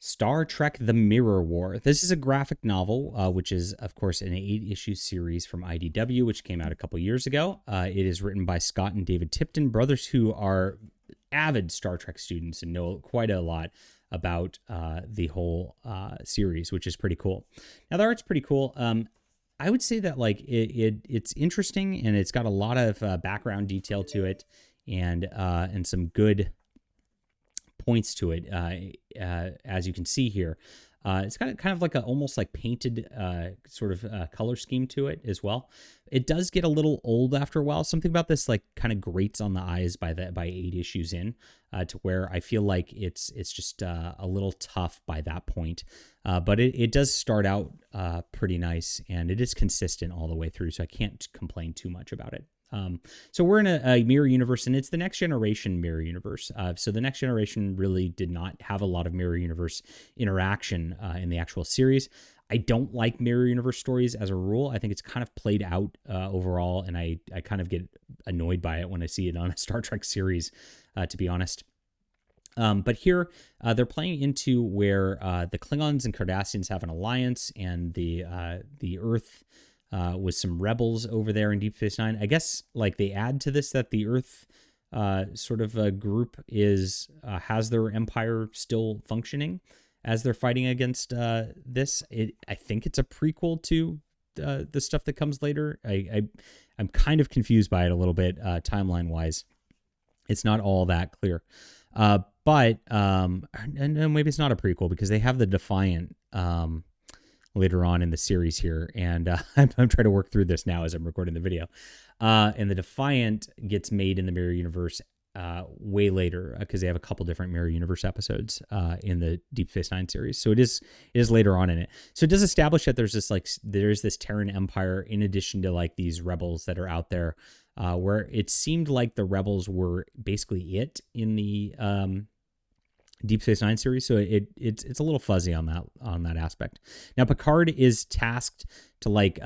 Star Trek The Mirror War. This is a graphic novel, which is, of course, an 8-issue series from IDW, which came out a couple years ago. It is written by Scott and David Tipton, brothers who are avid Star Trek students and know quite a lot about the whole series, which is pretty cool. Now, the art's pretty cool. I would say that it's interesting, and it's got a lot of background detail to it, and some good points to it, as you can see here. It's got kind of like a almost like painted sort of color scheme to it as well. It does get a little old after a while. Something about this like kind of grates on the eyes by 8 issues in, to where I feel like it's just a little tough by that point. But it does start out pretty nice, and it is consistent all the way through, so I can't complain too much about it. So we're in a mirror universe, and it's the Next Generation mirror universe. So the Next Generation really did not have a lot of mirror universe interaction in the actual series. I don't like mirror universe stories as a rule. I think it's kind of played out overall, and I kind of get annoyed by it when I see it on a Star Trek series, to be honest. But here, they're playing into where the Klingons and Cardassians have an alliance, and the Earth with some rebels over there in Deep Space Nine. I guess like they add to this that the Earth sort of a group has their empire still functioning as they're fighting against this. I think it's a prequel to the stuff that comes later. I'm kind of confused by it a little bit timeline wise. It's not all that clear. But maybe it's not a prequel because they have the Defiant later on in the series here, and I'm trying to work through this now as I'm recording the video. And the Defiant gets made in the Mirror Universe way later, because they have a couple different Mirror Universe episodes in the Deep Space Nine series. So it is later on in it. So it does establish that there's this Terran Empire in addition to like these rebels that are out there, where it seemed like the rebels were basically it in the Deep Space Nine series, so it's a little fuzzy on that aspect. Now Picard is tasked to like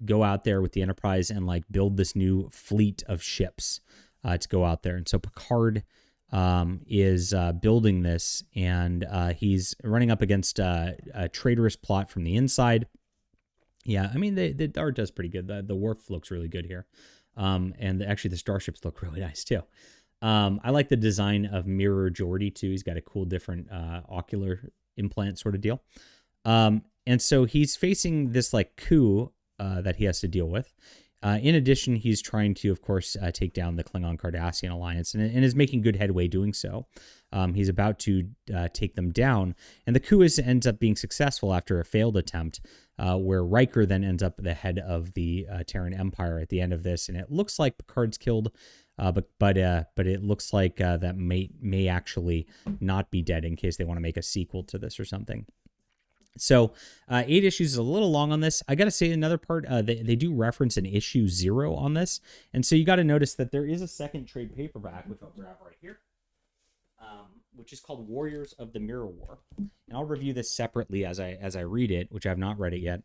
go out there with the Enterprise and like build this new fleet of ships to go out there, and so Picard is building this, and he's running up against a traitorous plot from the inside. Yeah, I mean the art does pretty good. The Worf looks really good here, and actually the starships look really nice too. I like the design of Mirror Geordi too. He's got a cool different ocular implant sort of deal. And so he's facing this like coup that he has to deal with. In addition, he's trying to, of course, take down the Klingon Cardassian alliance, and is making good headway doing so. He's about to take them down, and the coup ends up being successful after a failed attempt, where Riker then ends up the head of the Terran Empire at the end of this, and it looks like Picard's killed. But it looks like that may actually not be dead in case they want to make a sequel to this or something. So 8 issues is a little long on this. I got to say another part, they do reference an issue 0 on this. And so you got to notice that there is a second trade paperback, which I'll grab right here, which is called Warriors of the Mirror War. And I'll review this separately as I read it, which I have not read it yet.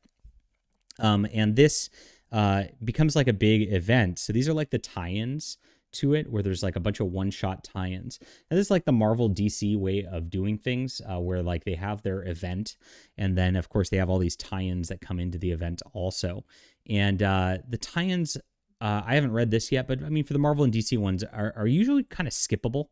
And this becomes like a big event. So these are like the tie-ins to it, where there's like a bunch of one-shot tie-ins. And this is like the Marvel DC way of doing things, where like they have their event, and then of course they have all these tie-ins that come into the event also. And the tie-ins, I haven't read this yet, but I mean for the Marvel and DC ones are usually kind of skippable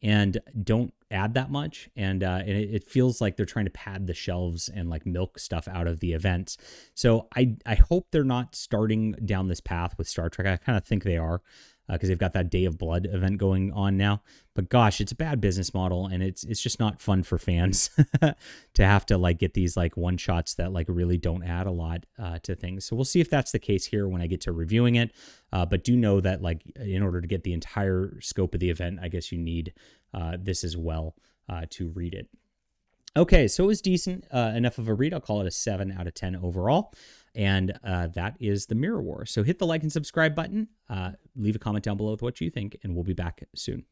and don't add that much, and it feels like they're trying to pad the shelves and like milk stuff out of the events. So I hope they're not starting down this path with Star Trek. I kind of think they are, because they've got that Day of Blood event going on now. But gosh, it's a bad business model, and it's just not fun for fans to have to like get these like one shots that like really don't add a lot to things. So we'll see if that's the case here when I get to reviewing it. But do know that like in order to get the entire scope of the event, I guess you need this as well to read it. Okay, so it was decent enough of a read. I'll call it a 7 out of 10 overall. And that is the Mirror War. So hit the like and subscribe button. Leave a comment down below with what you think, and we'll be back soon.